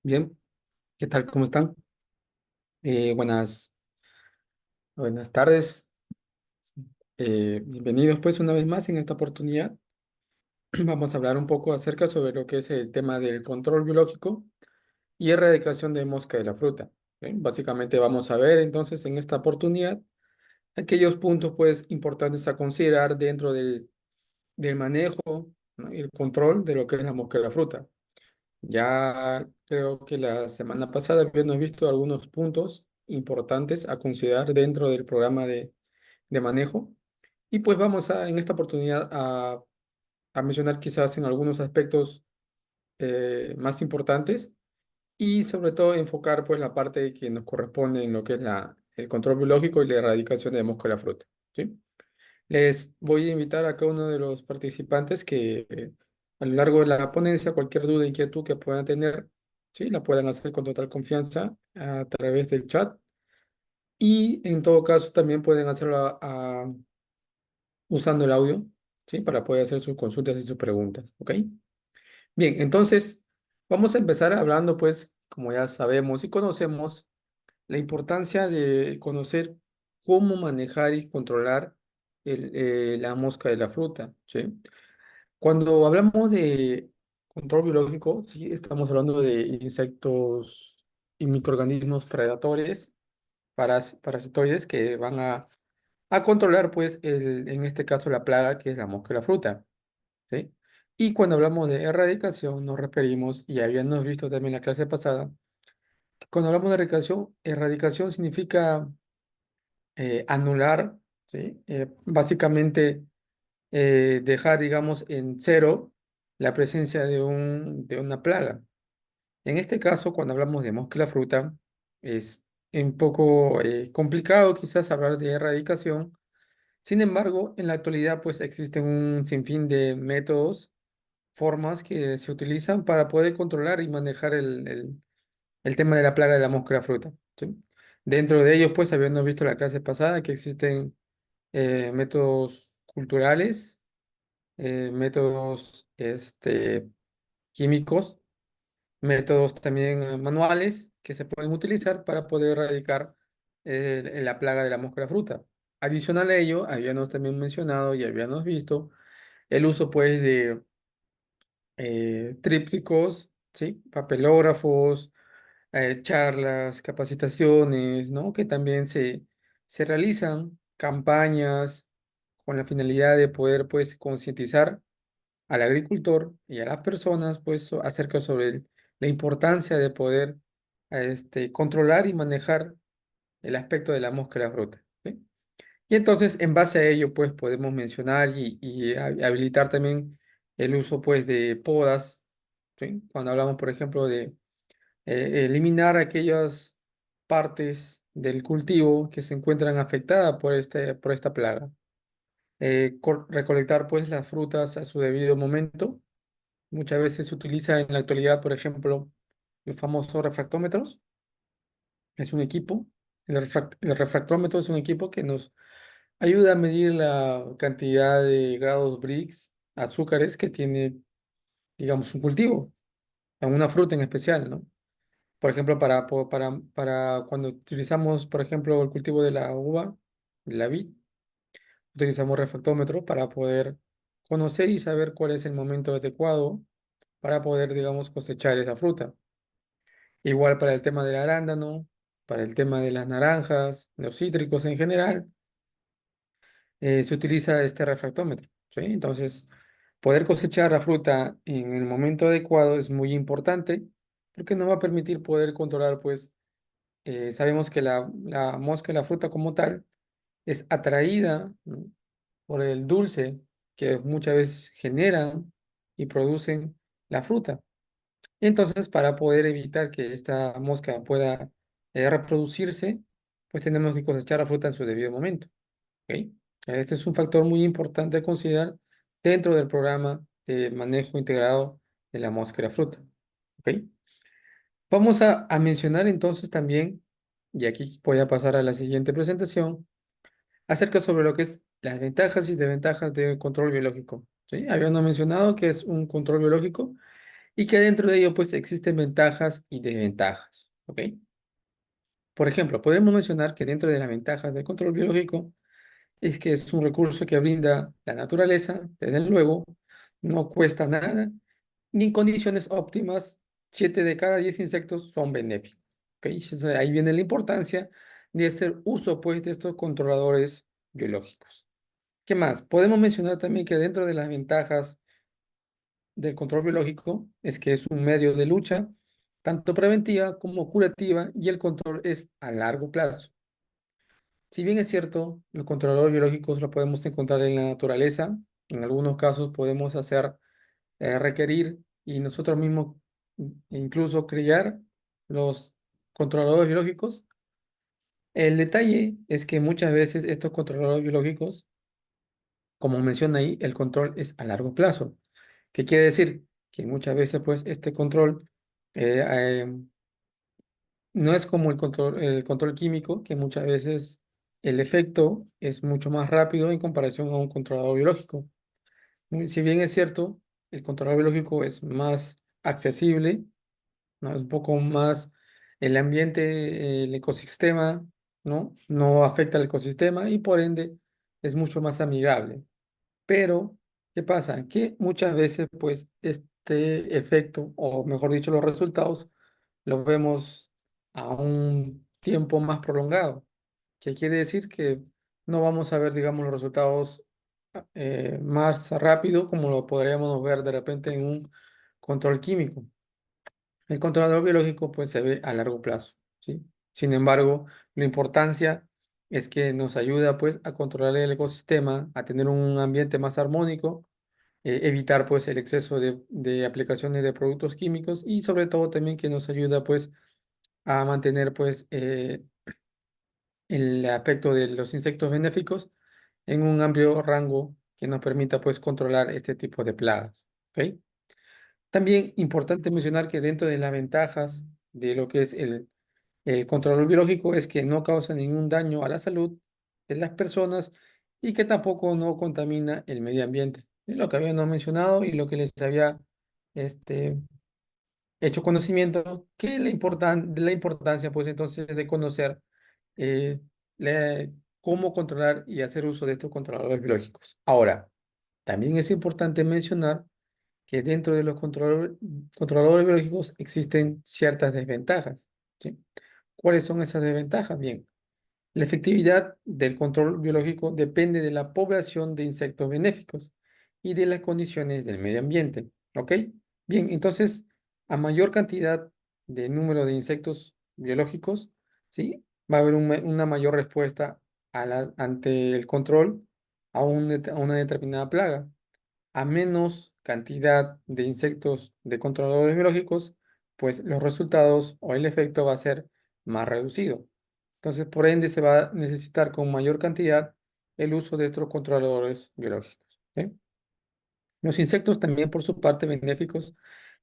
Bien, ¿qué tal? ¿Cómo están? Buenas tardes. Bienvenidos pues una vez más en esta oportunidad. Vamos a hablar un poco acerca sobre lo que es el tema del control biológico y erradicación de mosca de la fruta. ¿Ok? Básicamente vamos a ver entonces en esta oportunidad aquellos puntos pues importantes a considerar dentro del manejo, ¿no? Y el control de lo que es la mosca de la fruta. Ya creo que la semana pasada habíamos visto algunos puntos importantes a considerar dentro del programa de manejo y pues vamos en esta oportunidad a mencionar quizás en algunos aspectos más importantes y sobre todo enfocar pues la parte que nos corresponde en lo que es el control biológico y la erradicación de mosca de la fruta. ¿Sí? Les voy a invitar a cada uno de los participantes que a lo largo de la ponencia, cualquier duda, inquietud que puedan tener, ¿sí? La puedan hacer con total confianza a través del chat y en todo caso también pueden hacerlo usando el audio, ¿sí? Para poder hacer sus consultas y sus preguntas, ¿ok? Bien, entonces vamos a empezar hablando pues, como ya sabemos y conocemos, la importancia de conocer cómo manejar y controlar la mosca de la fruta, ¿sí? Cuando hablamos de control biológico, sí, estamos hablando de insectos y microorganismos predadores, parasitoides que van a controlar, pues, en este caso, la plaga que es la mosca de la fruta, ¿sí? Y cuando hablamos de erradicación, nos referimos, y habíamos visto también en la clase pasada, que cuando hablamos de erradicación significa anular, ¿sí? Básicamente dejar, digamos, en cero la presencia de una plaga. En este caso, cuando hablamos de mosca de la fruta, es un poco complicado quizás hablar de erradicación. Sin embargo, en la actualidad, pues existen un sinfín de métodos, formas que se utilizan para poder controlar y manejar el tema de la plaga de la mosca de la fruta, ¿sí? Dentro de ellos, pues, habiendo visto la clase pasada que existen métodos culturales, métodos químicos, métodos también manuales que se pueden utilizar para poder erradicar la plaga de la mosca de la fruta. Adicional a ello, habíamos también mencionado y habíamos visto el uso pues de trípticos, ¿sí? Papelógrafos, charlas, capacitaciones, ¿no? Que también se realizan campañas con la finalidad de poder pues concientizar al agricultor y a las personas, pues, acerca sobre la importancia de poder controlar y manejar el aspecto de la mosca de la fruta, ¿sí? Y entonces, en base a ello, pues, podemos mencionar y habilitar también el uso, pues, de podas, ¿sí? Cuando hablamos, por ejemplo, de eliminar aquellas partes del cultivo que se encuentran afectadas por esta plaga. Recolectar, pues, las frutas a su debido momento. Muchas veces se utiliza en la actualidad, por ejemplo, los famosos refractómetros. Es un equipo. El refractómetro es un equipo que nos ayuda a medir la cantidad de grados Brix, azúcares que tiene, digamos, un cultivo, en una fruta en especial, ¿no? Por ejemplo, para cuando utilizamos, por ejemplo, el cultivo de la uva, de la vid, utilizamos refractómetro para poder conocer y saber cuál es el momento adecuado para poder, digamos, cosechar esa fruta. Igual para el tema del arándano, para el tema de las naranjas, los cítricos en general, se utiliza este refractómetro, ¿sí? Entonces, poder cosechar la fruta en el momento adecuado es muy importante porque nos va a permitir poder controlar, pues, sabemos que la mosca, la fruta como tal, es atraída, ¿no? Por el dulce que muchas veces generan y producen la fruta. Entonces, para poder evitar que esta mosca pueda reproducirse, pues tenemos que cosechar la fruta en su debido momento. ¿Ok? Este es un factor muy importante a considerar dentro del programa de manejo integrado de la mosca y la fruta. ¿Ok? Vamos a mencionar entonces también, y aquí voy a pasar a la siguiente presentación, acerca sobre lo que es las ventajas y desventajas de control biológico. ¿Sí? Habíamos mencionado que es un control biológico y que dentro de ello pues existen ventajas y desventajas, ¿ok? Por ejemplo, podemos mencionar que dentro de las ventajas del control biológico es que es un recurso que brinda la naturaleza, desde luego, no cuesta nada, ni en condiciones óptimas, 7 de cada 10 insectos son benéficos, ¿ok? Entonces, ahí viene la importancia de hacer uso pues de estos controladores biológicos. ¿Qué más? Podemos mencionar también que dentro de las ventajas del control biológico es que es un medio de lucha, tanto preventiva como curativa, y el control es a largo plazo. Si bien es cierto, los controladores biológicos los podemos encontrar en la naturaleza, en algunos casos podemos hacer requerir y nosotros mismos incluso crear los controladores biológicos. El detalle es que muchas veces estos controladores biológicos, como menciona ahí, el control es a largo plazo. ¿Qué quiere decir? Que muchas veces pues este control eh, eh, no es como el control químico, que muchas veces el efecto es mucho más rápido en comparación a un controlador biológico. Si bien es cierto, el controlador biológico es más accesible, ¿no? Es un poco más el ambiente, el ecosistema, ¿no? No afecta al ecosistema y por ende es mucho más amigable. Pero, ¿qué pasa? Que muchas veces, pues, este efecto, o mejor dicho, los resultados, los vemos a un tiempo más prolongado, que quiere decir que no vamos a ver, digamos, los resultados más rápido como lo podríamos ver de repente en un control químico. El controlador biológico, pues, se ve a largo plazo, ¿sí? Sin embargo, la importancia es que nos ayuda, pues, a controlar el ecosistema, a tener un ambiente más armónico, evitar, pues, el exceso de aplicaciones de productos químicos y sobre todo también que nos ayuda, pues, a mantener, pues, el aspecto de los insectos benéficos en un amplio rango que nos permita, pues, controlar este tipo de plagas, ¿ok? También importante mencionar que dentro de las ventajas de lo que es el control biológico es que no causa ningún daño a la salud de las personas y que tampoco no contamina el medio ambiente. Es lo que habíamos mencionado y lo que les había este, hecho conocimiento, que la importancia, pues entonces, de conocer eh, la- cómo controlar y hacer uso de estos controladores biológicos. Ahora, también es importante mencionar que dentro de los controladores biológicos existen ciertas desventajas, ¿sí? ¿Cuáles son esas desventajas? Bien, la efectividad del control biológico depende de la población de insectos benéficos y de las condiciones del medio ambiente. ¿Ok? Bien, entonces, a mayor cantidad de número de insectos biológicos, ¿sí? Va a haber una mayor respuesta ante el control a una determinada plaga. A menos cantidad de insectos de controladores biológicos, pues los resultados o el efecto va a ser más reducido. Entonces, por ende, se va a necesitar con mayor cantidad el uso de estos controladores biológicos. ¿Ok? Los insectos también, por su parte, benéficos,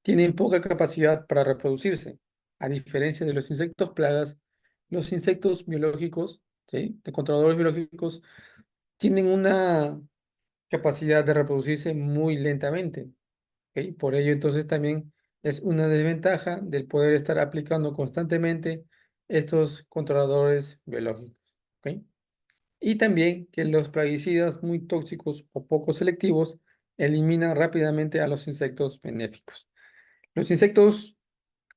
tienen poca capacidad para reproducirse. A diferencia de los insectos plagas, los insectos biológicos, ¿sí? De controladores biológicos, tienen una capacidad de reproducirse muy lentamente. ¿Ok? Por ello, entonces, también es una desventaja del poder estar aplicando constantemente estos controladores biológicos. ¿Ok? Y también que los plaguicidas muy tóxicos o poco selectivos eliminan rápidamente a los insectos benéficos. Los insectos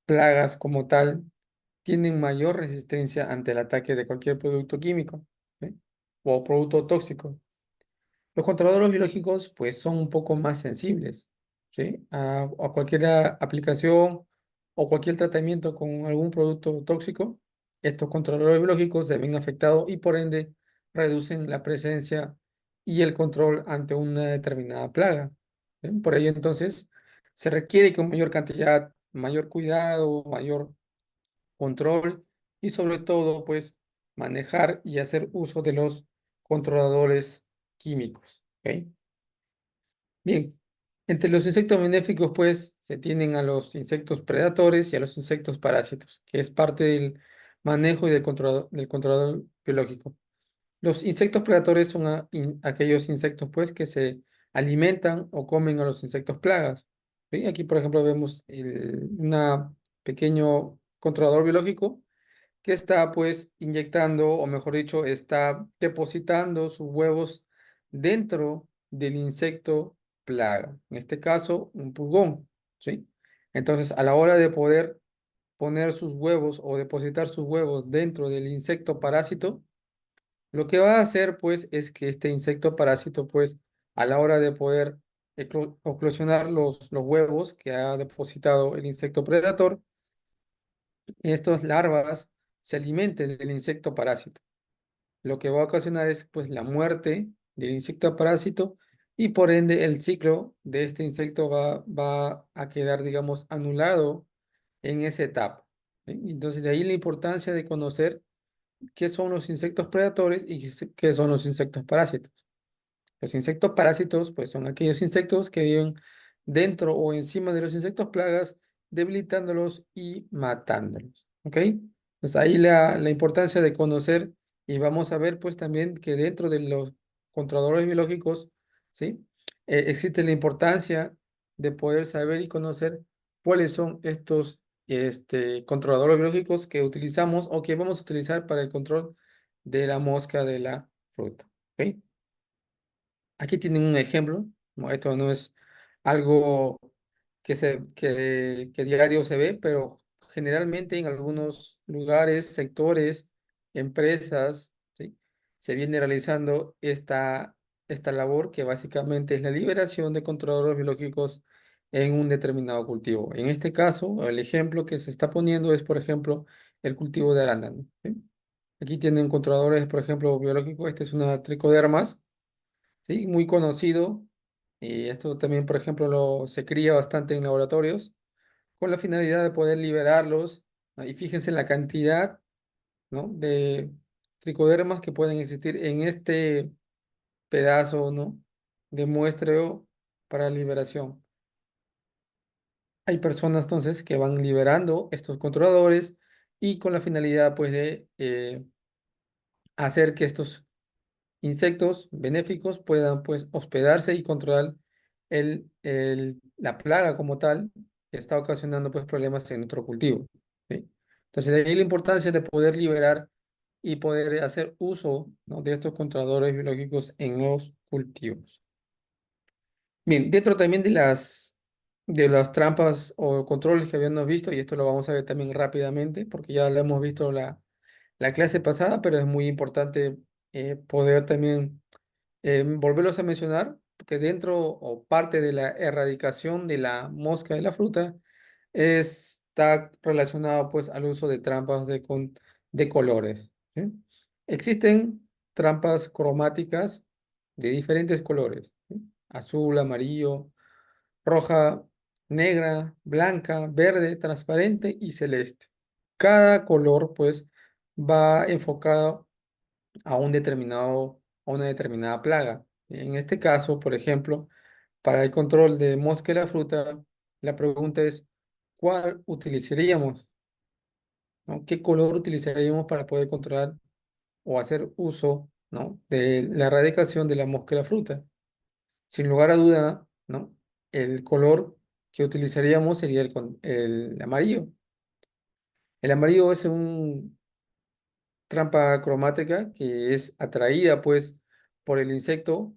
plagas como tal tienen mayor resistencia ante el ataque de cualquier producto químico, ¿sí? O producto tóxico. Los controladores biológicos, pues, son un poco más sensibles, ¿sí? A cualquier aplicación o cualquier tratamiento con algún producto tóxico, estos controladores biológicos se ven afectados y por ende reducen la presencia y el control ante una determinada plaga, ¿sí? Por ello, entonces, se requiere con mayor cantidad, mayor cuidado, mayor control y sobre todo, pues, manejar y hacer uso de los controladores químicos. ¿Ok? Bien, entre los insectos benéficos, pues, se tienen a los insectos predadores y a los insectos parásitos, que es parte del manejo y del controlador biológico. Los insectos predadores son aquellos insectos, pues, que se alimentan o comen a los insectos plagas. ¿sí? Aquí, por ejemplo, vemos un pequeño controlador biológico que está pues inyectando, o mejor dicho, está depositando sus huevos dentro del insecto plaga. En este caso, un pulgón, ¿sí? Entonces, a la hora de poder poner sus huevos o depositar sus huevos dentro del insecto parásito, lo que va a hacer pues es que este insecto parásito pues a la hora de poder eclosionar los huevos que ha depositado el insecto predator, estas larvas se alimenten del insecto parásito. Lo que va a ocasionar es pues la muerte del insecto parásito y por ende el ciclo de este insecto va a quedar, digamos, anulado en esa etapa. ¿Sí? Entonces de ahí la importancia de conocer qué son los insectos predadores y qué son los insectos parásitos. Los insectos parásitos, pues son aquellos insectos que viven dentro o encima de los insectos plagas, debilitándolos y matándolos. ¿Ok? Pues ahí la importancia de conocer y vamos a ver pues también que dentro de los controladores biológicos, ¿sí? Existe la importancia de poder saber y conocer cuáles son estos controladores biológicos que utilizamos o que vamos a utilizar para el control de la mosca de la fruta. ¿Ok? Aquí tienen un ejemplo, ¿no? Esto no es algo que diario se ve, pero generalmente en algunos lugares, sectores, empresas, ¿sí? Se viene realizando esta labor que básicamente es la liberación de controladores biológicos en un determinado cultivo. En este caso, el ejemplo que se está poniendo es, por ejemplo, el cultivo de arándano, ¿sí? Aquí tienen controladores, por ejemplo, biológicos. Este es una tricodermas, ¿sí? Muy conocido. Y esto también, por ejemplo, se cría bastante en laboratorios con la finalidad de poder liberarlos, ¿no? Y fíjense la cantidad, ¿no? de tricodermas que pueden existir en este pedazo, ¿no? de muestreo para liberación. Hay personas entonces que van liberando estos controladores y con la finalidad pues de hacer que estos insectos benéficos puedan pues hospedarse y controlar la plaga como tal que está ocasionando pues problemas en nuestro cultivo. ¿Sí? Entonces de ahí la importancia de poder liberar y poder hacer uso, ¿no? de estos controladores biológicos en los cultivos. Bien, dentro también de las trampas o controles que habíamos visto, y esto lo vamos a ver también rápidamente, porque ya lo hemos visto la clase pasada, pero es muy importante poder también volverlos a mencionar, porque dentro o parte de la erradicación de la mosca de la fruta está relacionado pues al uso de trampas de colores. ¿Sí? Existen trampas cromáticas de diferentes colores, ¿sí? Azul, amarillo, roja, negra, blanca, verde, transparente y celeste. Cada color pues va enfocado a una determinada plaga. En este caso, por ejemplo, para el control de mosca de la fruta, la pregunta es, ¿cuál utilizaríamos? ¿No? ¿Qué color utilizaríamos para poder controlar o hacer uso, ¿no? de la erradicación de la mosca de la fruta? Sin lugar a duda, ¿no? El color que utilizaríamos sería el amarillo. El amarillo es un trampa cromática que es atraída pues por el insecto,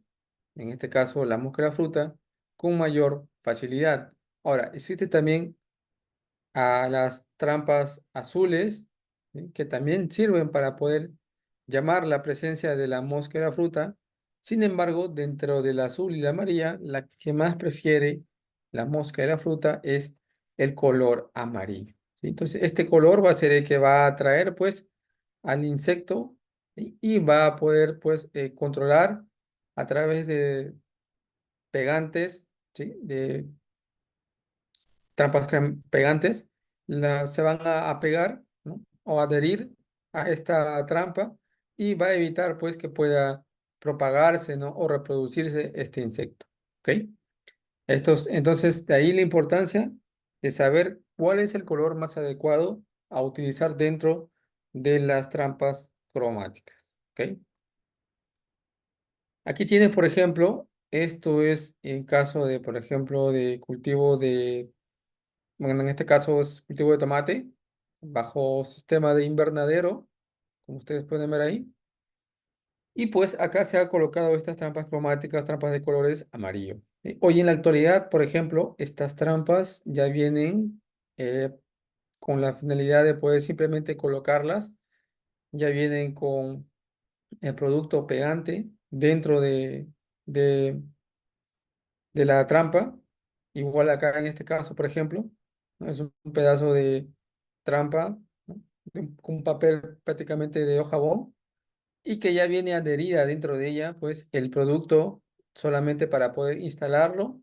en este caso la mosca de la fruta, con mayor facilidad. Ahora, existe también a las trampas azules, ¿sí? que también sirven para poder llamar la presencia de la mosca de la fruta. Sin embargo, dentro del azul y la amarilla, la que más prefiere la mosca de la fruta es el color amarillo. ¿Sí? Entonces, este color va a ser el que va a atraer pues al insecto, ¿sí? Y va a poder pues controlar a través de pegantes, ¿sí? de trampas pegantes, se van a pegar, ¿no? o adherir a esta trampa y va a evitar pues que pueda propagarse, ¿no? o reproducirse este insecto. ¿Ok? Entonces, de ahí la importancia de saber cuál es el color más adecuado a utilizar dentro de las trampas cromáticas. ¿Ok? Aquí tienes, por ejemplo, Esto es en caso de, por ejemplo, de cultivo de, bueno, en este caso es cultivo de tomate bajo sistema de invernadero, como ustedes pueden ver ahí. Y pues acá se ha colocado estas trampas cromáticas, trampas de colores amarillo. Hoy en la actualidad, por ejemplo, estas trampas ya vienen eh, con la finalidad de poder simplemente colocarlas, ya vienen con el producto pegante dentro de, de la trampa. Igual acá en este caso, por ejemplo, ¿no? Es un pedazo de trampa, ¿no? Con un papel prácticamente de hoja bond y que ya viene adherida dentro de ella, pues el producto solamente para poder instalarlo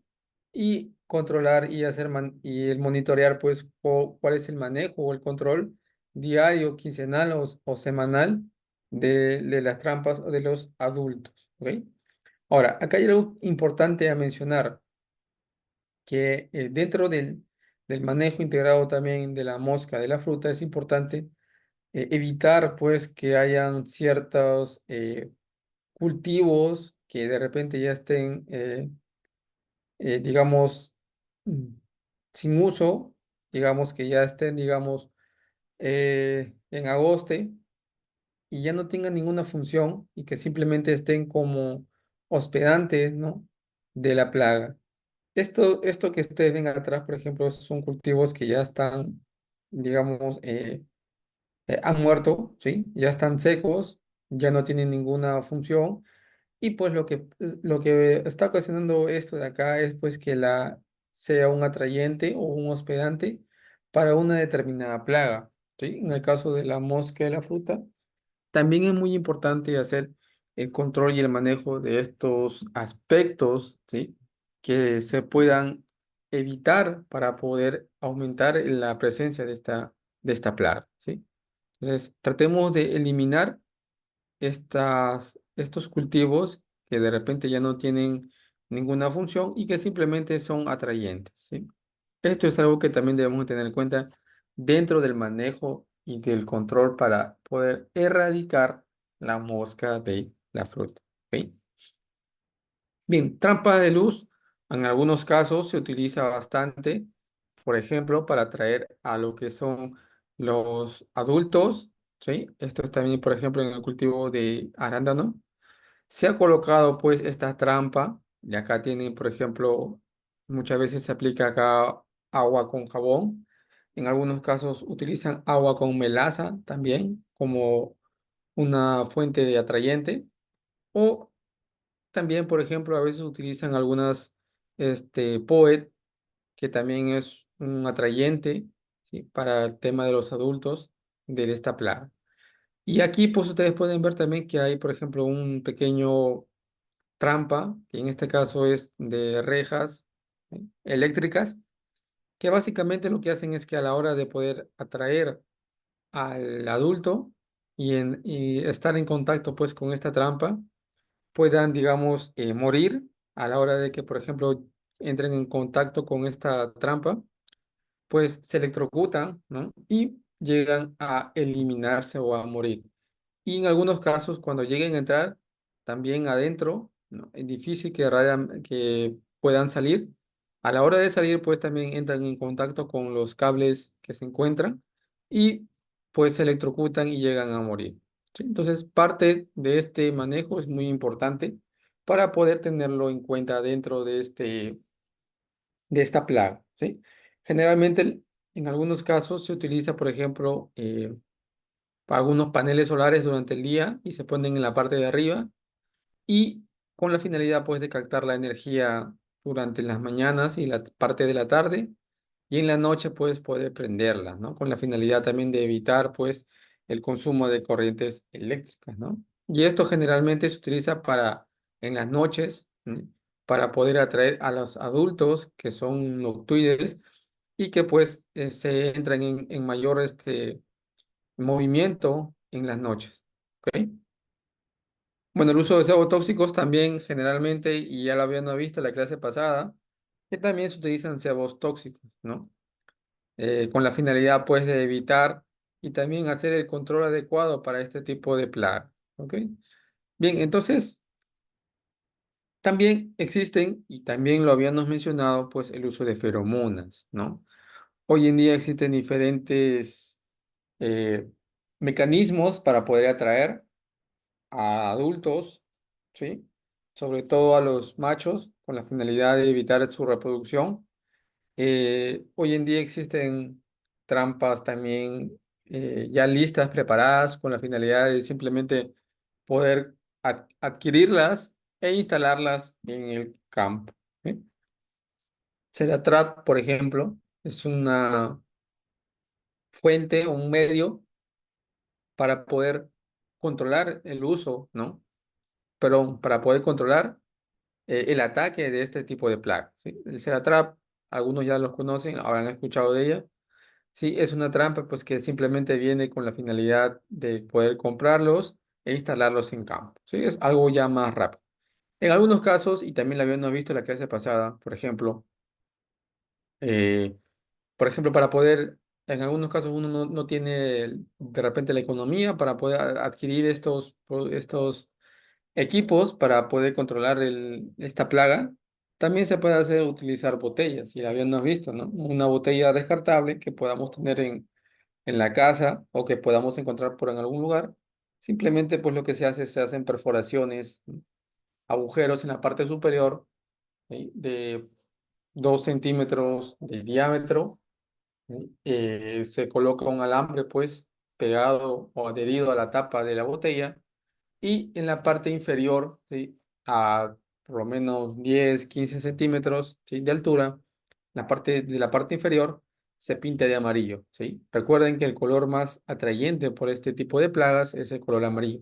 y controlar y hacer y el monitorear, pues cuál es el manejo o el control diario, quincenal o semanal de las trampas de los adultos, ¿ok? Ahora, acá hay algo importante a mencionar, que dentro del manejo integrado también de la mosca de la fruta es importante evitar pues que hayan ciertos cultivos que de repente ya estén, digamos, mm, sin uso, digamos que ya estén, digamos, en agoste y ya no tengan ninguna función y que simplemente estén como hospedantes, ¿no? De la plaga. Esto que ustedes ven atrás, por ejemplo, son cultivos que ya están, digamos, han muerto, ¿sí? Ya están secos, ya no tienen ninguna función. Y pues lo que está ocasionando esto de acá es pues que sea un atrayente o un hospedante para una determinada plaga, ¿sí? En el caso de la mosca de la fruta, también es muy importante hacer el control y el manejo de estos aspectos, ¿sí? Que se puedan evitar para poder aumentar la presencia de esta plaga, ¿sí? Entonces, tratemos de eliminar estos cultivos que de repente ya no tienen ninguna función y que simplemente son atrayentes, ¿sí? Esto es algo que también debemos tener en cuenta dentro del manejo y del control para poder erradicar la mosca de la fruta, ¿ok? Bien, trampas de luz, en algunos casos se utiliza bastante, por ejemplo, para atraer a lo que son los adultos, ¿sí? Esto es también, por ejemplo, en el cultivo de arándano. Se ha colocado pues esta trampa y acá tienen, por ejemplo, muchas veces se aplica acá agua con jabón. En algunos casos utilizan agua con melaza también como una fuente de atrayente. O también, por ejemplo, a veces utilizan algunas POET, que también es un atrayente, ¿sí? Para el tema de los adultos de esta plaga. Y aquí pues ustedes pueden ver también que hay, por ejemplo, un pequeño trampa, que en este caso es de rejas eléctricas, que básicamente lo que hacen es que a la hora de poder atraer al adulto y estar en contacto pues con esta trampa, puedan, digamos, morir a la hora de que, por ejemplo, entren en contacto con esta trampa, pues se electrocutan, ¿no? Y llegan a eliminarse o a morir. Y en algunos casos, cuando lleguen a entrar también adentro, ¿no? Es difícil que puedan salir. A la hora de salir, pues también entran en contacto con los cables que se encuentran y pues se electrocutan y llegan a morir, ¿sí? Entonces, parte de este manejo es muy importante para poder tenerlo en cuenta dentro de esta plaga, ¿sí? Generalmente, en algunos casos se utiliza, por ejemplo, para algunos paneles solares durante el día y se ponen en la parte de arriba y con la finalidad pues de captar la energía durante las mañanas y la parte de la tarde y en la noche pues poder prenderla, ¿no? Con la finalidad también de evitar pues el consumo de corrientes eléctricas, ¿no? Y esto generalmente se utiliza para en las noches, ¿no? Para poder atraer a los adultos que son noctuides y que pues se entran en mayor movimiento en las noches, ¿ok? Bueno, el uso de cebotóxicos también generalmente, y ya lo habían visto en la clase pasada, que también se utilizan cebos tóxicos, ¿no? Con la finalidad, pues, de evitar y también hacer el control adecuado para este tipo de plaga, ¿ok? Bien, entonces, También existen, y también lo habíamos mencionado, pues el uso de feromonas, ¿no? Hoy en día existen diferentes eh, mecanismos para poder atraer a adultos, ¿sí? Sobre todo a los machos, con la finalidad de evitar su reproducción. Hoy en día existen trampas también ya listas, preparadas, con la finalidad de simplemente poder adquirirlas e instalarlas en el campo, ¿sí? Trap, por ejemplo, es una fuente o un medio para poder controlar el uso, ¿no? Perdón, para poder controlar el ataque de este tipo de plagas, ¿sí? El Ceratrap, algunos ya los conocen, habrán escuchado de ella. Sí, es una trampa pues que simplemente viene con la finalidad de poder comprarlos e instalarlos en campo. Sí, es algo ya más rápido. En algunos casos, y también lo habíamos visto en la clase pasada, eh, por ejemplo, para poder, en algunos casos uno no tiene de repente la economía para poder adquirir estos equipos para poder controlar esta plaga. También se puede hacer utilizar botellas, y la habíamos visto, ¿no? Una botella descartable que podamos tener en la casa o que podamos encontrar por en algún lugar. Simplemente pues lo que se hace, se hacen perforaciones, ¿no? Agujeros en la parte superior, ¿sí? De 2 centímetros de diámetro, ¿sí? Se coloca un alambre pues pegado o adherido a la tapa de la botella, y en la parte inferior, ¿sí? A por lo menos 10 15 centímetros, ¿sí? De altura, la parte inferior se pinta de amarillo, ¿sí? Recuerden que el color más atrayente por este tipo de plagas es el color amarillo.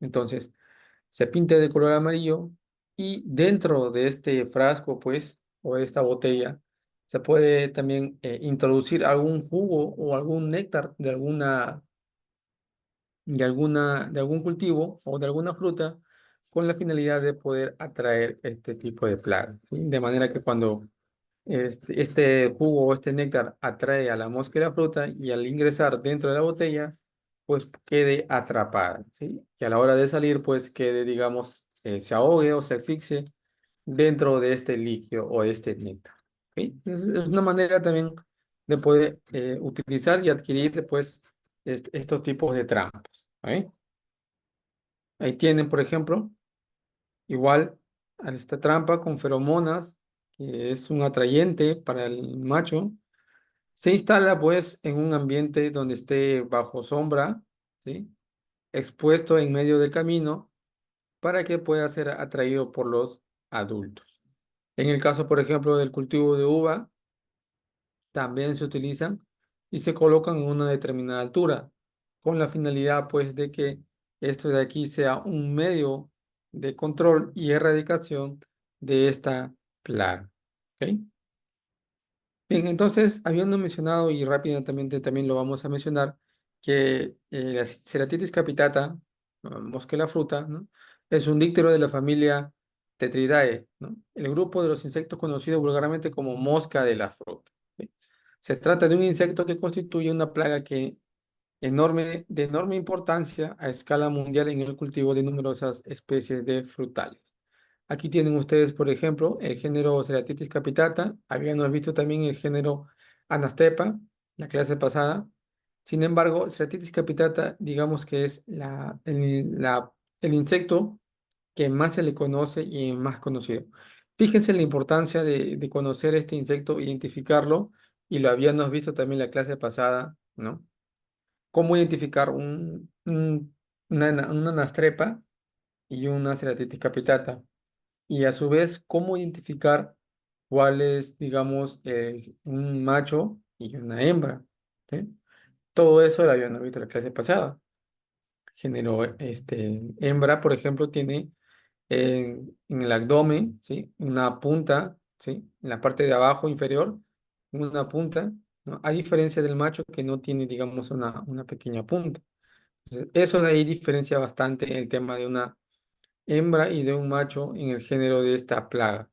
Entonces, se pinta de color amarillo, y dentro de este frasco, pues, o de esta botella, se puede también introducir algún jugo o algún néctar de algún cultivo o de alguna fruta, con la finalidad de poder atraer este tipo de plagas, ¿sí? De manera que cuando este jugo o este néctar atrae a la mosca y la fruta, y al ingresar dentro de la botella, pues quede atrapada, ¿sí? Y a la hora de salir, pues quede, digamos, se ahogue o se asfixie dentro de este líquido o de este néctar, ¿ok? Es una manera también de poder utilizar y adquirir, pues, estos tipos de trampas, ¿ok? Ahí tienen, por ejemplo, igual a esta trampa con feromonas, que es un atrayente para el macho. Se instala pues en un ambiente donde esté bajo sombra, ¿sí? Expuesto en medio del camino, para que pueda ser atraído por los adultos. En el caso, por ejemplo, del cultivo de uva, también se utilizan y se colocan en una determinada altura, con la finalidad pues de que esto de aquí sea un medio de control y erradicación de esta plaga, ¿ok? Bien, entonces, habiendo mencionado, y rápidamente también lo vamos a mencionar, que la Ceratitis capitata, mosca de la fruta, ¿no? Es un díptero de la familia Tetridae, ¿no? El grupo de los insectos conocido vulgarmente como mosca de la fruta, ¿sí? Se trata de un insecto que constituye una plaga de enorme importancia a escala mundial en el cultivo de numerosas especies de frutales. Aquí tienen ustedes, por ejemplo, el género Ceratitis capitata. Habíamos visto también el género Anastepa, la clase pasada. Sin embargo, Ceratitis capitata, digamos que es el insecto que más se le conoce y más conocido. Fíjense la importancia de conocer este insecto, identificarlo, y lo habíamos visto también en la clase pasada, ¿no? Cómo identificar una anastrepa y una Ceratitis capitata, y a su vez cómo identificar cuál es, digamos, un macho y una hembra, ¿sí? Todo eso lo habíamos visto en la clase pasada. Género, hembra, por ejemplo, tiene en el abdomen, ¿sí? Una punta, ¿sí? En la parte de abajo inferior, una punta, ¿no? A diferencia del macho, que no tiene, digamos, una pequeña punta. Entonces, eso de ahí diferencia bastante el tema de una hembra y de un macho en el género de esta plaga.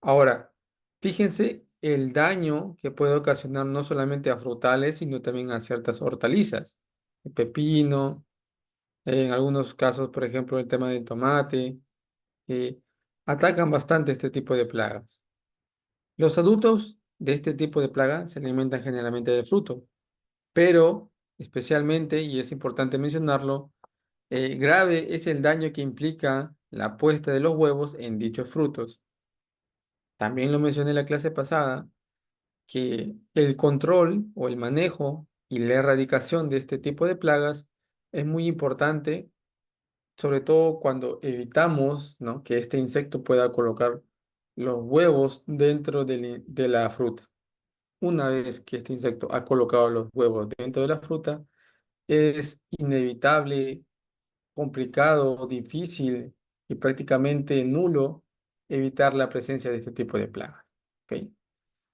Ahora, fíjense el daño que puede ocasionar no solamente a frutales, sino también a ciertas hortalizas. El pepino, en algunos casos, por ejemplo, el tema del tomate, eh, atacan bastante este tipo de plagas. Los adultos de este tipo de plaga se alimentan generalmente de fruto, pero especialmente, y es importante mencionarlo, grave es el daño que implica la puesta de los huevos en dichos frutos. También lo mencioné en la clase pasada, que el control o el manejo y la erradicación de este tipo de plagas es muy importante, sobre todo cuando evitamos, ¿no?, que este insecto pueda colocar los huevos dentro de la fruta. Una vez que este insecto ha colocado los huevos dentro de la fruta, es inevitable, complicado, difícil y prácticamente nulo evitar la presencia de este tipo de plagas. ¿Ok?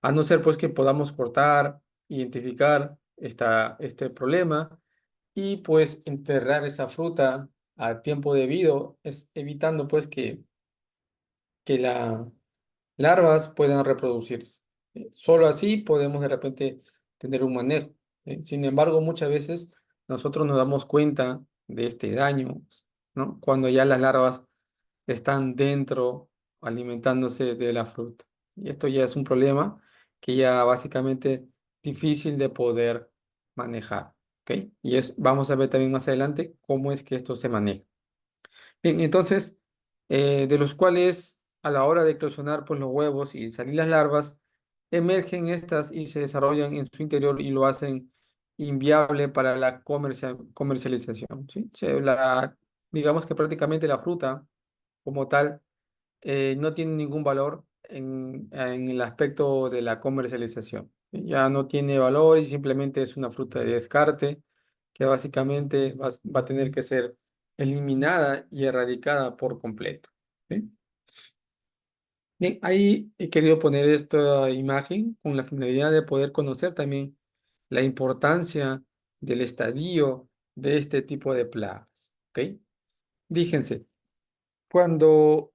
A no ser pues que podamos cortar, identificar este problema y pues enterrar esa fruta a tiempo debido, evitando pues que las larvas puedan reproducirse. Solo así podemos de repente tener un manejo. Sin embargo, muchas veces nosotros nos damos cuenta de este daño, ¿no? Cuando ya las larvas están dentro alimentándose de la fruta. Y esto ya es un problema que ya básicamente difícil de poder manejar. ¿Ok? Vamos a ver también más adelante cómo es que esto se maneja. Bien, entonces, de los cuales a la hora de eclosionar pues, los huevos y salir las larvas, emergen estas y se desarrollan en su interior y lo hacen inviable para la comercialización. ¿Sí? Digamos que prácticamente la fruta como tal no tiene ningún valor en el aspecto de la comercialización. Ya no tiene valor y simplemente es una fruta de descarte que básicamente va a tener que ser eliminada y erradicada por completo. ¿Sí? Bien, ahí he querido poner esta imagen con la finalidad de poder conocer también la importancia del estadio de este tipo de plagas. ¿Ok? Fíjense, cuando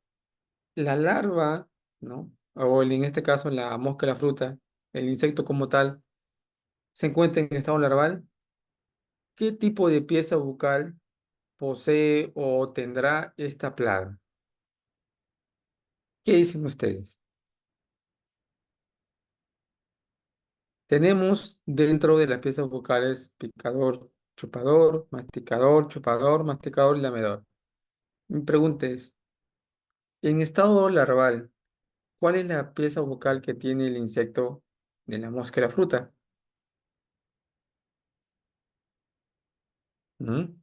la larva, ¿no? O en este caso la mosca de la fruta, el insecto como tal, se encuentra en estado larval, ¿qué tipo de pieza bucal posee o tendrá esta plaga? ¿Qué dicen ustedes? Tenemos dentro de las piezas bucales picador, chupador, masticador y lamedor. Mi pregunta es, en estado larval, ¿cuál es la pieza bucal que tiene el insecto de la mosca de la fruta? ¿Mm?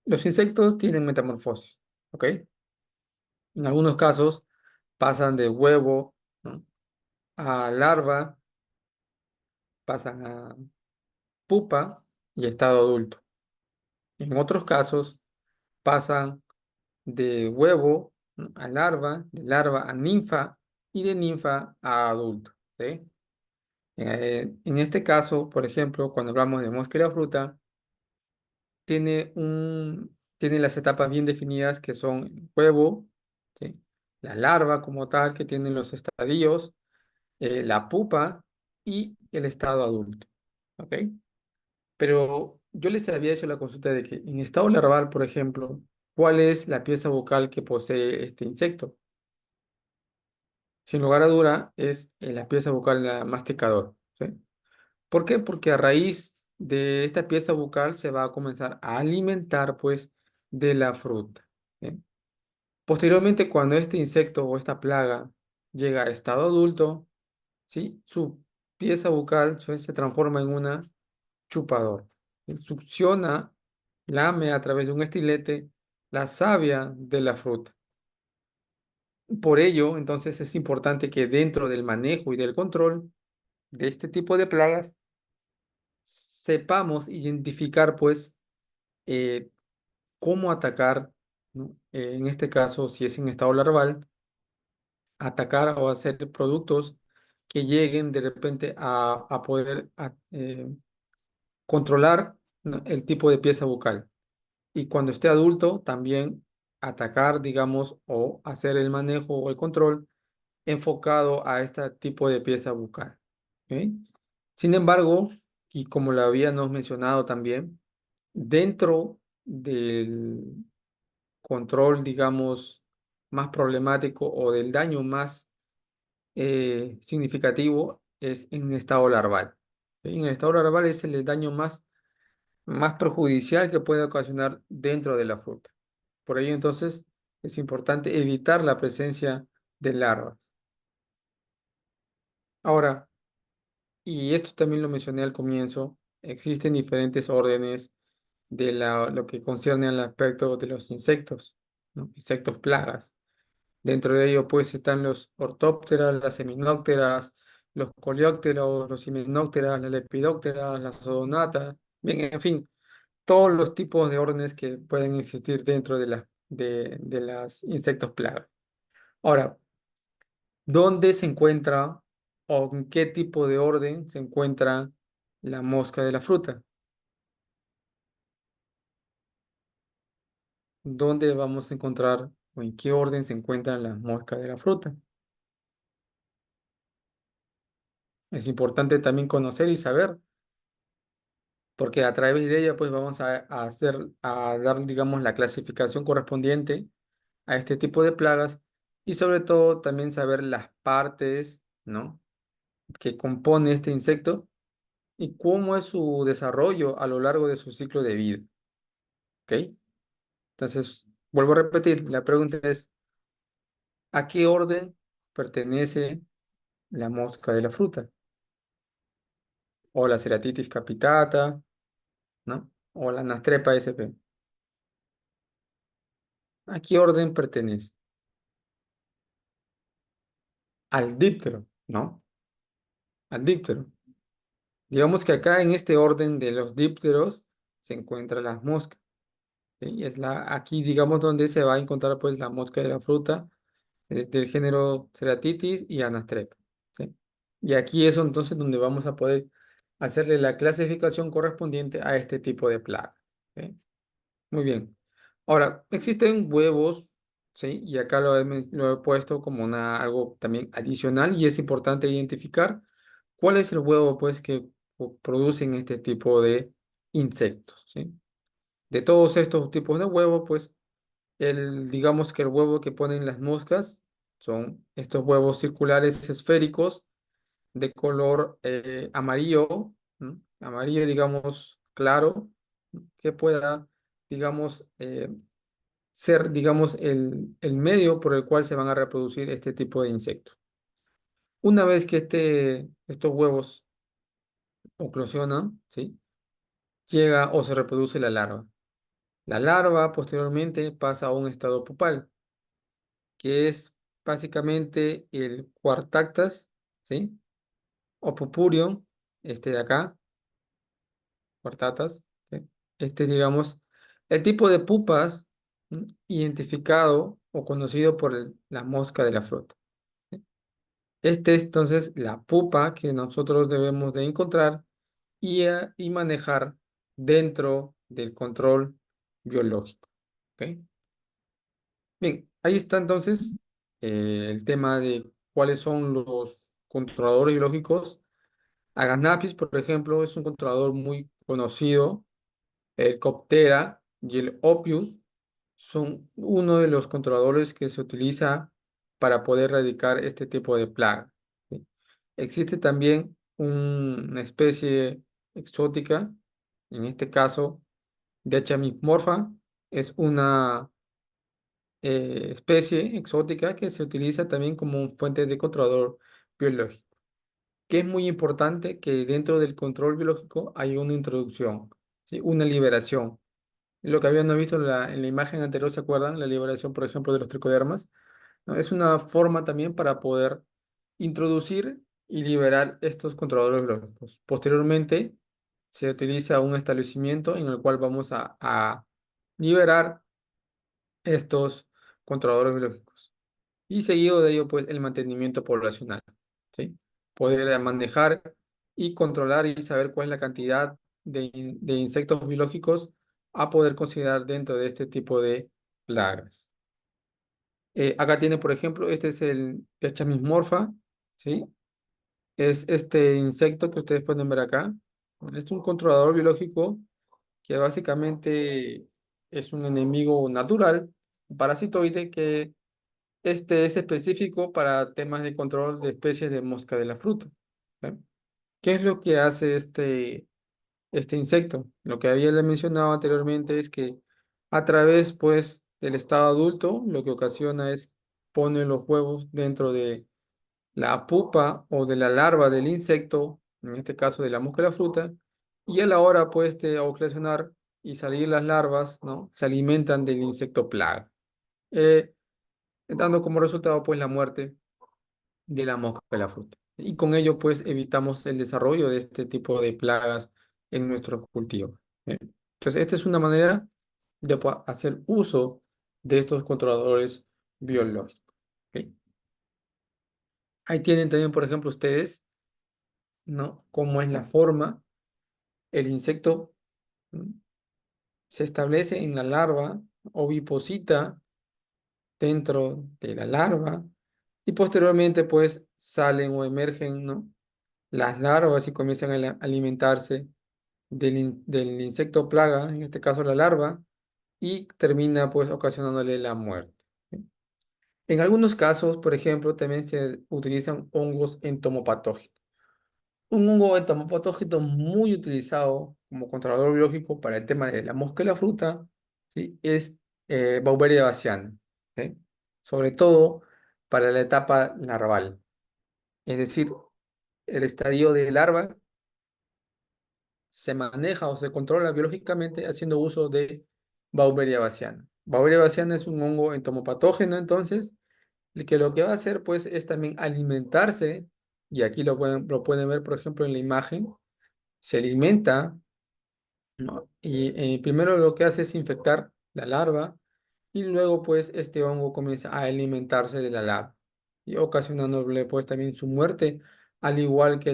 Los insectos tienen metamorfosis, ¿ok? En algunos casos pasan de huevo, ¿no?, a larva, pasan a pupa y estado adulto. En otros casos pasan de huevo, ¿no?, a larva, de larva a ninfa y de ninfa a adulto, ¿sí? En este caso, por ejemplo, cuando hablamos de mosca y la fruta, tiene las etapas bien definidas que son el huevo, ¿sí?, la larva como tal, que tiene los estadios, la pupa y el estado adulto. ¿Ok? Pero yo les había hecho la consulta de que en estado larval, por ejemplo, ¿cuál es la pieza bucal que posee este insecto? Sin lugar a duda, es la pieza bucal masticador. ¿Sí? ¿Por qué? Porque a raíz de esta pieza bucal se va a comenzar a alimentar, pues, de la fruta. ¿Sí? Posteriormente, cuando este insecto o esta plaga llega a estado adulto, ¿sí?, su pieza bucal se transforma en una chupador. Succiona, lame a través de un estilete la savia de la fruta. Por ello, entonces es importante que dentro del manejo y del control de este tipo de plagas sepamos identificar, pues, eh, cómo atacar, ¿no? En este caso, si es en estado larval, atacar o hacer productos que lleguen de repente a poder controlar, ¿no?, el tipo de pieza bucal. Y cuando esté adulto, también atacar, digamos, o hacer el manejo o el control enfocado a este tipo de pieza bucal. ¿Ok? Sin embargo, y como lo habíamos mencionado también, dentro control, digamos, más problemático o del daño más significativo es en estado larval. ¿Sí? En el estado larval es el daño más perjudicial que puede ocasionar dentro de la fruta. Por ello, entonces, es importante evitar la presencia de larvas. Ahora, y esto también lo mencioné al comienzo, existen diferentes órdenes de lo que concierne al aspecto de los insectos, ¿no? Insectos plagas. Dentro de ello, pues, están los ortópteras, las seminópteras, los coleópteros, los himenópteras, las lepidópteras, las odonatas, bien, en fin, todos los tipos de órdenes que pueden existir dentro de las insectos plagas. Ahora, ¿dónde se encuentra o en qué tipo de orden se encuentra la mosca de la fruta? ¿Dónde vamos a encontrar o en qué orden se encuentran las moscas de la fruta? Es importante también conocer y saber, porque a través de ella pues vamos a dar, digamos, la clasificación correspondiente a este tipo de plagas y sobre todo también saber las partes, ¿no? que compone este insecto y cómo es su desarrollo a lo largo de su ciclo de vida. ¿Ok? Entonces, vuelvo a repetir, la pregunta es, ¿a qué orden pertenece la mosca de la fruta? O la Ceratitis capitata, ¿no? O la Nastrepa sp. ¿A qué orden pertenece? Al díptero, ¿no? Al díptero. Digamos que acá en este orden de los dípteros se encuentran las moscas. ¿Sí? Y es aquí, digamos, donde se va a encontrar pues la mosca de la fruta del género Ceratitis y Anastrep. ¿Sí? Y aquí es entonces donde vamos a poder hacerle la clasificación correspondiente a este tipo de plaga. ¿Sí? Muy bien. Ahora, existen huevos, ¿sí? Y acá lo he puesto como algo también adicional y es importante identificar cuál es el huevo pues que producen este tipo de insectos, ¿sí? De todos estos tipos de huevos, pues digamos que el huevo que ponen las moscas son estos huevos circulares esféricos de color amarillo, ¿no? Amarillo, digamos, claro, que pueda, digamos, ser, digamos, el medio por el cual se van a reproducir este tipo de insectos. Una vez que estos huevos eclosionan, ¿sí? Llega o se reproduce la larva. La larva posteriormente pasa a un estado pupal que es básicamente el Quartactas, ¿sí? O Pupurium, este de acá, Quartatas, ¿sí? Este, digamos, el tipo de pupas identificado o conocido por la mosca de la fruta. ¿Sí? Este es entonces la pupa que nosotros debemos de encontrar y manejar dentro del control biológico. ¿Ok? Bien, ahí está entonces el tema de cuáles son los controladores biológicos. Aganapis, por ejemplo, es un controlador muy conocido. El Coptera y el Ophius son uno de los controladores que se utiliza para poder erradicar este tipo de plaga. ¿Sí? Existe también una especie exótica, en este caso, Diachamismorpha, es una especie exótica que se utiliza también como fuente de controlador biológico, que es muy importante que dentro del control biológico hay una introducción, ¿sí? Una liberación. Lo que habíamos visto en la imagen anterior, ¿se acuerdan? La liberación, por ejemplo, de los tricodermas, ¿no? Es una forma también para poder introducir y liberar estos controladores biológicos. Posteriormente, se utiliza un establecimiento en el cual vamos a liberar estos controladores biológicos. Y seguido de ello, pues, el mantenimiento poblacional, ¿sí? Poder manejar y controlar y saber cuál es la cantidad de insectos biológicos a poder considerar dentro de este tipo de plagas. Acá tiene, por ejemplo, este es el Techamismorpha, ¿sí? Es este insecto que ustedes pueden ver acá. Es un controlador biológico que básicamente es un enemigo natural parasitoide que este es específico para temas de control de especies de mosca de la fruta. ¿Sí? ¿Qué es lo que hace este insecto? Lo que había le mencionado anteriormente es que a través, pues, del estado adulto, lo que ocasiona es pone los huevos dentro de la pupa o de la larva del insecto, en este caso de la mosca de la fruta, y a la hora, pues, de oclusionar y salir las larvas, ¿no? Se alimentan del insecto plaga, eh, dando como resultado, pues, la muerte de la mosca de la fruta. Y con ello, pues, evitamos el desarrollo de este tipo de plagas en nuestros cultivos. ¿Eh? Entonces, esta es una manera de hacer uso de estos controladores biológicos. ¿Ok? Ahí tienen también, por ejemplo, ustedes, ¿no? Cómo es la forma, el insecto, ¿no? Se establece en la larva, oviposita dentro de la larva, y posteriormente, pues, salen o emergen, ¿no? Las larvas y comienzan a alimentarse del insecto plaga, en este caso la larva, y termina pues ocasionándole la muerte. ¿Sí? En algunos casos, por ejemplo, también se utilizan hongos entomopatógenos. Un hongo entomopatógeno muy utilizado como controlador biológico para el tema de la mosca y la fruta, ¿sí? Es Beauveria baciana, ¿sí? Sobre todo para la etapa larval, es decir, el estadio de larva se maneja o se controla biológicamente haciendo uso de Beauveria baciana. Beauveria baciana es un hongo entomopatógeno, entonces, el que lo que va a hacer, pues, es también alimentarse, y aquí lo pueden ver, por ejemplo, en la imagen, se alimenta, ¿no? Y primero lo que hace es infectar la larva, y luego, pues, este hongo comienza a alimentarse de la larva, y ocasionándole, pues, también su muerte, al igual que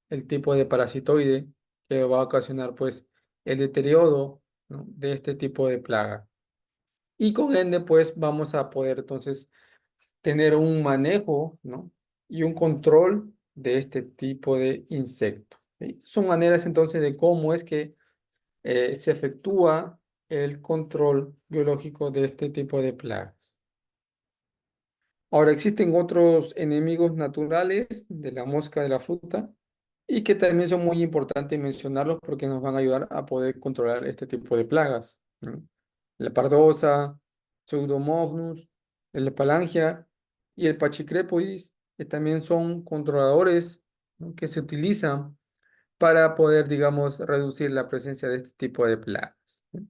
el tipo de parasitoide que va a ocasionar, pues, el deterioro, ¿no? de este tipo de plaga. Y con ende, pues, vamos a poder, entonces, tener un manejo, ¿no? Y un control de este tipo de insecto. ¿Sí? Son maneras, entonces, de cómo es que se efectúa el control biológico de este tipo de plagas. Ahora, existen otros enemigos naturales de la mosca de la fruta y que también son muy importantes mencionarlos porque nos van a ayudar a poder controlar este tipo de plagas, ¿no? La pardosa, Pseudomonas, el Palangia y el Pachyrhexis, que también son controladores, ¿no? que se utilizan para poder, digamos, reducir la presencia de este tipo de plagas. ¿No?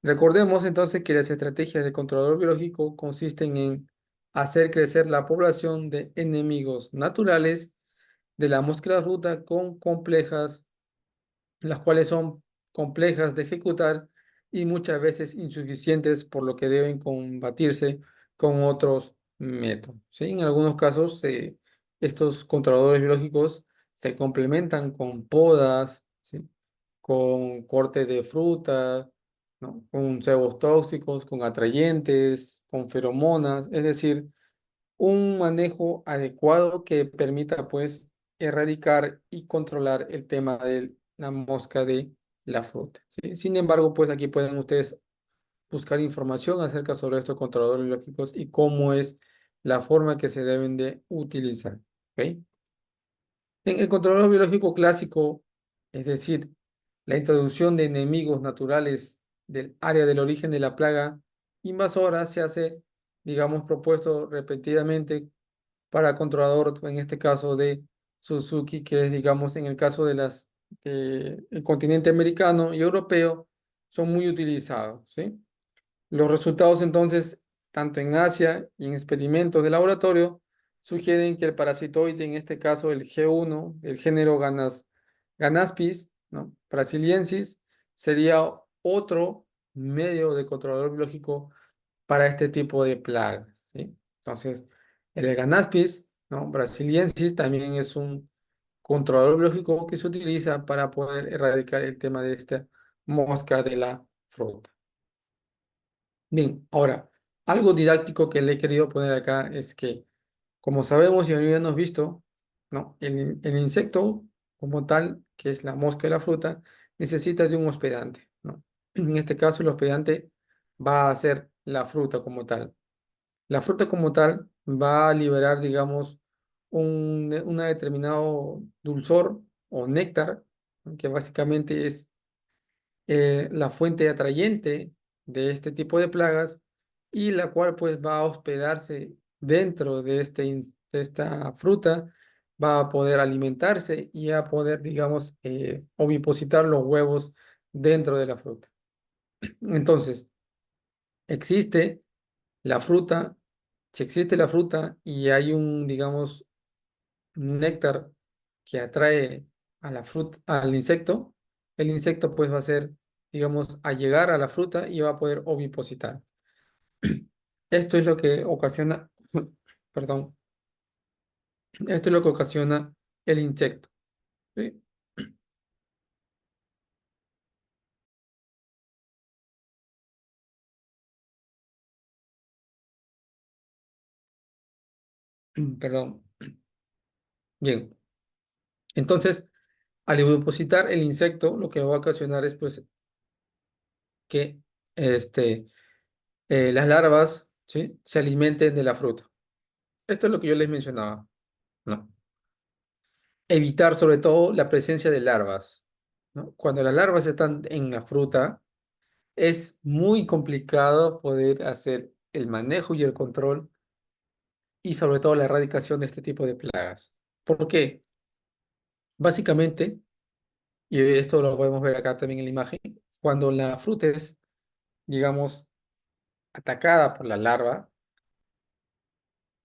Recordemos entonces que las estrategias de controlador biológico consisten en hacer crecer la población de enemigos naturales de la mosca de la fruta con complejas, las cuales son complejas de ejecutar y muchas veces insuficientes, por lo que deben combatirse con otros métodos. ¿Sí? En algunos casos, estos controladores biológicos se complementan con podas, ¿sí? Con corte de fruta, ¿no? Con cebos tóxicos, con atrayentes, con feromonas, es decir, un manejo adecuado que permita pues erradicar y controlar el tema de la mosca de la fruta. ¿Sí? Sin embargo, pues aquí pueden ustedes buscar información acerca sobre estos controladores biológicos y cómo es la forma que se deben de utilizar. ¿Ok? En el controlador biológico clásico, es decir, la introducción de enemigos naturales del área del origen de la plaga invasora se hace, digamos, propuesto repetidamente para controlador, en este caso de Suzuki, que es, digamos, en el caso el continente americano y europeo, son muy utilizados, ¿sí? Los resultados entonces, tanto en Asia y en experimentos de laboratorio, sugieren que el parasitoide, en este caso el G1, del género Ganaspis, ¿no? Brasiliensis, sería otro medio de controlador biológico para este tipo de plagas, ¿sí? Entonces, el Ganaspis, ¿no? Brasiliensis también es un controlador biológico que se utiliza para poder erradicar el tema de esta mosca de la fruta. Bien, ahora, algo didáctico que le he querido poner acá es que, como sabemos y habíamos visto, ¿no? El insecto como tal, que es la mosca de la fruta, necesita de un hospedante, ¿no? En este caso, el hospedante va a ser la fruta como tal. La fruta como tal va a liberar, digamos, un determinado dulzor o néctar, ¿no? Que básicamente es la fuente atrayente de este tipo de plagas y la cual pues va a hospedarse dentro de, de esta fruta, va a poder alimentarse y a poder, digamos, ovipositar los huevos dentro de la fruta. Entonces, existe la fruta, si existe la fruta y hay un, digamos, un néctar que atrae a la fruta, al insecto, el insecto pues va a ser, digamos, a llegar a la fruta y va a poder ovipositar. Esto es lo que ocasiona, perdón, esto es lo que ocasiona el insecto. ¿Sí? Perdón. Bien. Entonces, al ovipositar el insecto, lo que va a ocasionar es pues que este, las larvas, ¿sí? Se alimenten de la fruta. Esto es lo que yo les mencionaba, ¿no? Evitar sobre todo la presencia de larvas, ¿no? Cuando las larvas están en la fruta, es muy complicado poder hacer el manejo y el control y sobre todo la erradicación de este tipo de plagas. ¿Por qué? Básicamente, y esto lo podemos ver acá también en la imagen, cuando la fruta es, digamos, atacada por la larva,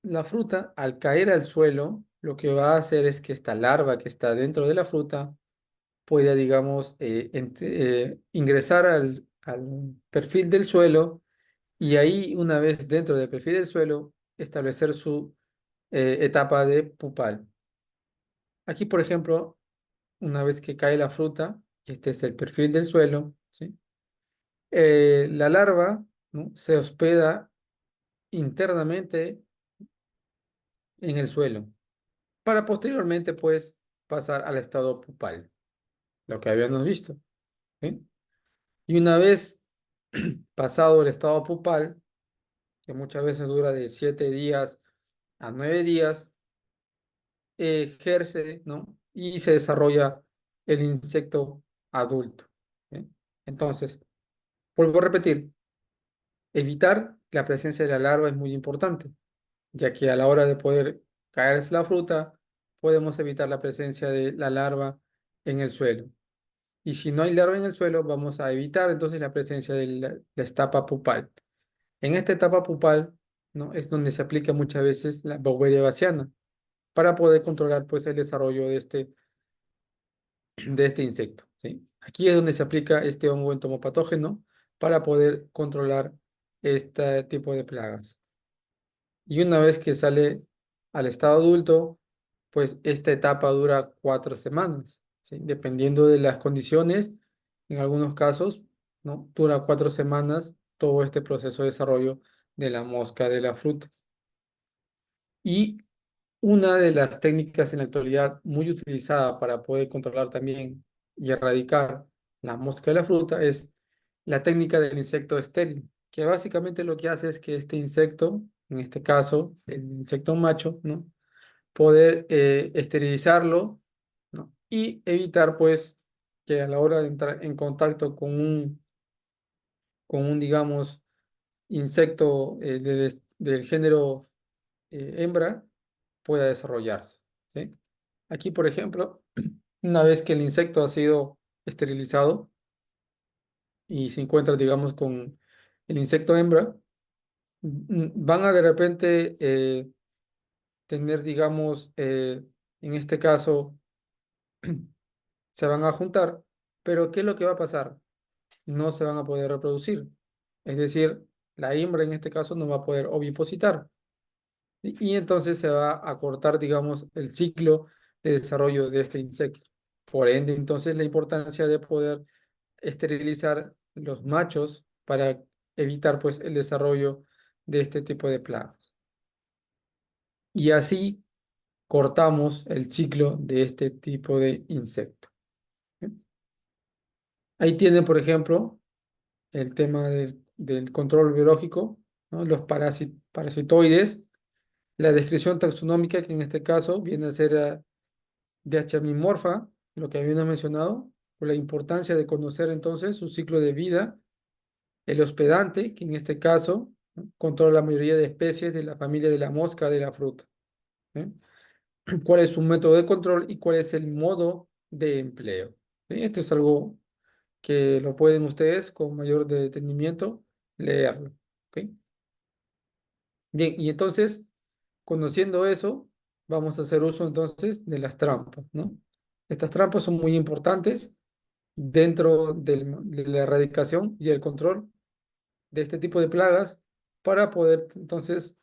la fruta al caer al suelo, lo que va a hacer es que esta larva que está dentro de la fruta pueda, digamos, ingresar al perfil del suelo y ahí, una vez dentro del perfil del suelo, establecer su etapa de pupal. Aquí, por ejemplo, una vez que cae la fruta, y este es el perfil del suelo, ¿sí? La larva, ¿no? Se hospeda internamente en el suelo para posteriormente, pues, pasar al estado pupal, lo que habíamos visto, ¿sí? Y una vez pasado el estado pupal, que muchas veces dura de 7 días a 9 días, ejerce, ¿no? Y se desarrolla el insecto adulto. ¿Sí? Entonces, vuelvo a repetir, evitar la presencia de la larva es muy importante, ya que a la hora de poder caerse la fruta, podemos evitar la presencia de la larva en el suelo. Y si no hay larva en el suelo, vamos a evitar entonces la presencia de la etapa pupal. En esta etapa pupal, ¿no? Es donde se aplica muchas veces la Beauveria baciana para poder controlar pues el desarrollo de este insecto, ¿sí? Aquí es donde se aplica este hongo entomopatógeno para poder controlar este tipo de plagas. Y una vez que sale al estado adulto, pues esta etapa dura 4 semanas, ¿sí? Dependiendo de las condiciones, en algunos casos, ¿no? Dura 4 semanas todo este proceso de desarrollo de la mosca de la fruta. Y una de las técnicas en la actualidad muy utilizada para poder controlar también y erradicar la mosca de la fruta es la técnica del insecto estéril, que básicamente lo que hace es que este insecto, en este caso el insecto macho, ¿no? Poder esterilizarlo, ¿no? Y evitar pues que a la hora de entrar en contacto con un digamos, insecto del género hembra, pueda desarrollarse, ¿sí? Aquí, por ejemplo, una vez que el insecto ha sido esterilizado y se encuentra, digamos, con el insecto hembra, van a de repente tener, digamos, en este caso, se van a juntar, pero ¿qué es lo que va a pasar? No se van a poder reproducir. Es decir, la hembra en este caso no va a poder ovipositar. Y entonces se va a cortar, digamos, el ciclo de desarrollo de este insecto. Por ende, entonces la importancia de poder esterilizar los machos para evitar pues el desarrollo de este tipo de plagas. Y así cortamos el ciclo de este tipo de insecto. ¿Sí? Ahí tienen, por ejemplo, el tema del control biológico, ¿no? Los parasitoides, la descripción taxonómica, que en este caso viene a ser diachamimorfa, lo que habíamos mencionado, por la importancia de conocer entonces su ciclo de vida, el hospedante, que en este caso, ¿no?, controla la mayoría de especies de la familia de la mosca de la fruta. ¿Eh? ¿Cuál es su método de control y cuál es el modo de empleo? ¿Sí? Esto es algo que lo pueden ustedes con mayor detenimiento leerlo. ¿Ok? Bien, y entonces, conociendo eso, vamos a hacer uso entonces de las trampas, ¿no? Estas trampas son muy importantes dentro de la erradicación y el control de este tipo de plagas para poder entonces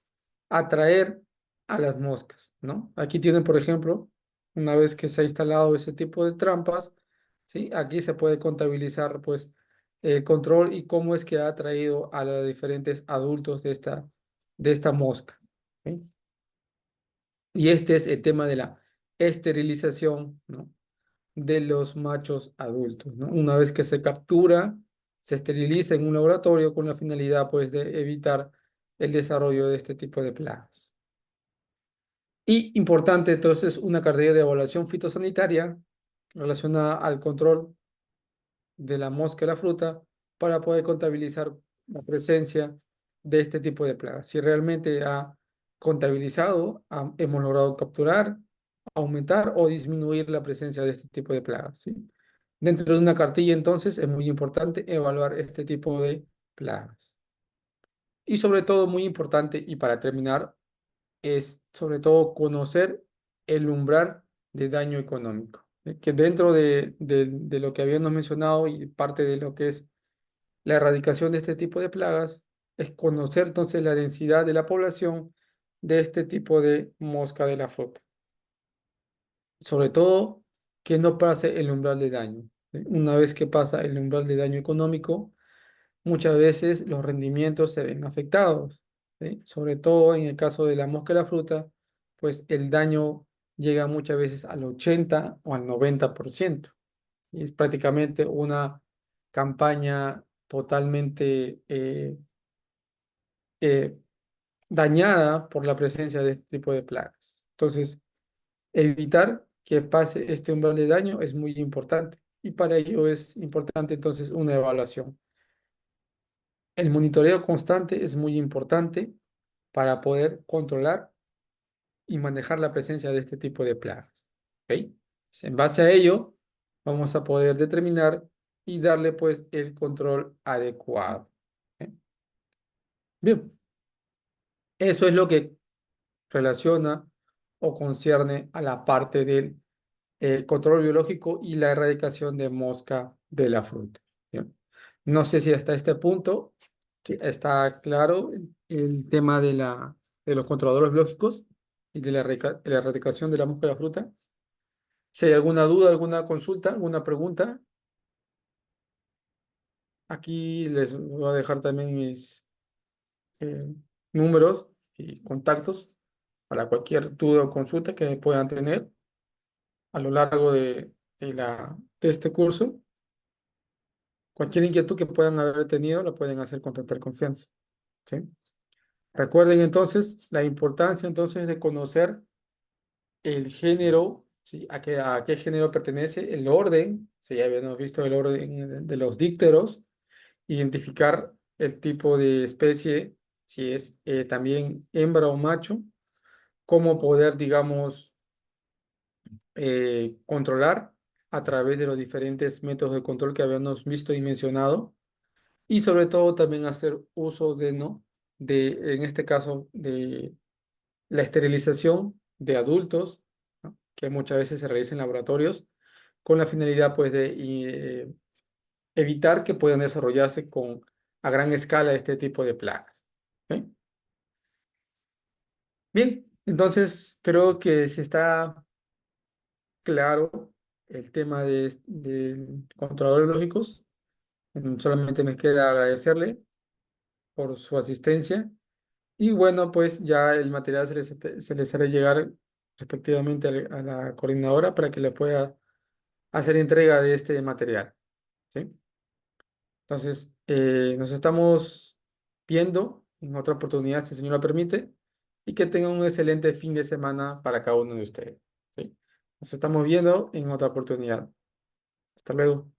atraer a las moscas, ¿no? Aquí tienen, por ejemplo, una vez que se ha instalado ese tipo de trampas, ¿sí? Aquí se puede contabilizar pues el control y cómo es que ha atraído a los diferentes adultos de esta mosca, ¿sí? Y este es el tema de la esterilización, ¿no?, de los machos adultos, ¿no? Una vez que se captura, se esteriliza en un laboratorio con la finalidad, pues, de evitar el desarrollo de este tipo de plagas. Y importante, entonces, una cartilla de evaluación fitosanitaria relacionada al control de la mosca y la fruta para poder contabilizar la presencia de este tipo de plagas. Si realmente ha contabilizado, hemos logrado capturar, aumentar o disminuir la presencia de este tipo de plagas, ¿sí? Dentro de una cartilla, entonces, es muy importante evaluar este tipo de plagas. Y sobre todo, muy importante, y para terminar, es sobre todo conocer el umbral de daño económico, que dentro de lo que habíamos mencionado y parte de lo que es la erradicación de este tipo de plagas, es conocer entonces la densidad de la población de este tipo de mosca de la fruta. Sobre todo, que no pase el umbral de daño. Una vez que pasa el umbral de daño económico, muchas veces los rendimientos se ven afectados, ¿sí? Sobre todo en el caso de la mosca de la fruta, pues el daño llega muchas veces al 80 o al 90%. Y es prácticamente una campaña totalmente eh, dañada por la presencia de este tipo de plagas. Entonces, evitar que pase este umbral de daño es muy importante. Y para ello es importante entonces una evaluación. El monitoreo constante es muy importante para poder controlar y manejar la presencia de este tipo de plagas. ¿Ok? En base a ello, vamos a poder determinar y darle pues el control adecuado. ¿Ok? Bien, eso es lo que relaciona o concierne a la parte del control biológico y la erradicación de mosca de la fruta. Bien. No sé si hasta este punto está claro el tema de los controladores biológicos y de la erradicación de la mosca de la fruta. Si hay alguna duda, alguna consulta, alguna pregunta, aquí les voy a dejar también mis eh, números y contactos para cualquier duda o consulta que puedan tener a lo largo de este curso. Cualquier inquietud que puedan haber tenido la pueden hacer con total confianza, ¿sí? Recuerden entonces la importancia entonces de conocer el género, ¿sí? A qué género pertenece, el orden, si ya habíamos visto el orden de los dípteros, identificar el tipo de especie, si es también hembra o macho, cómo poder, digamos, controlar a través de los diferentes métodos de control que habíamos visto y mencionado, y sobre todo también hacer uso de, ¿no?, en este caso, de la esterilización de adultos, ¿no?, que muchas veces se realiza en laboratorios, con la finalidad, pues, de evitar que puedan desarrollarse a gran escala este tipo de plagas. ¿Ok? Bien, entonces creo que si está claro el tema de controladores biológicos. Solamente me queda agradecerle por su asistencia. Y bueno, pues ya el material se les hará llegar respectivamente a la coordinadora para que le pueda hacer entrega de este material, ¿sí? Entonces, Nos estamos viendo en otra oportunidad, si el Señor lo permite, y que tengan un excelente fin de semana para cada uno de ustedes. ¿Sí? Nos estamos viendo en otra oportunidad. Hasta luego.